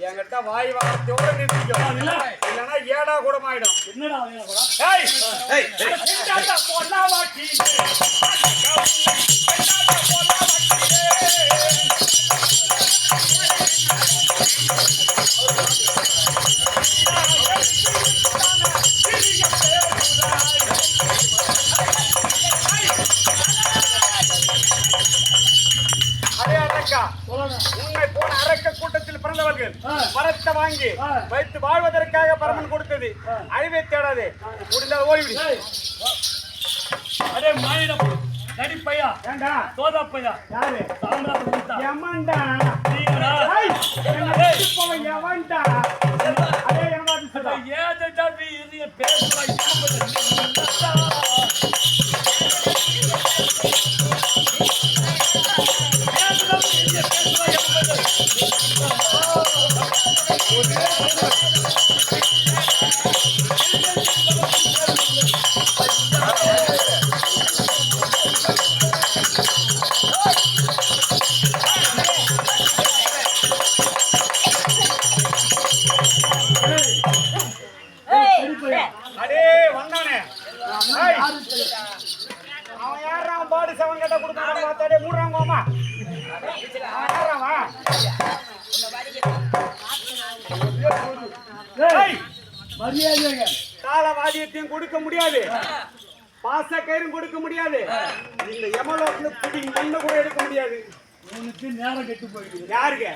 என்கிட்ட வாய் வார்த்தையோட நிறுத்திக்கும் இல்லைன்னா ஏடா கூட ஆயிடும். என்னடா உன்னை போன அரக்க கூட்டத்தில் பிறந்தவர்கள் வரத்தை வாங்கி வைத்து வாழ்வதற்காக பரமன் கொடுத்தது. அழிவை தேடாதே, முடிந்தால் ஓய்விடு. அதே மாநிலம் நடிப்பையா ஏண்டா சோதாப்பையா யாரு எவன்டா எவன்டா அதே ஏதா பேசுவாய் அடே வந்தானே அவன் யாரா பாடி செவன் கட்ட கொடுத்தாடே மூடுறாங்கம்மா காலவாதியத்தையும் கொடுக்க முடியாது, பாச கயிறும் கொடுக்க முடியாது, இந்த எமலோட்ல புடி மண்ணு கூட எடுக்க முடியாது. நேரம் கெட்டு போயிடுது யாருக்கு?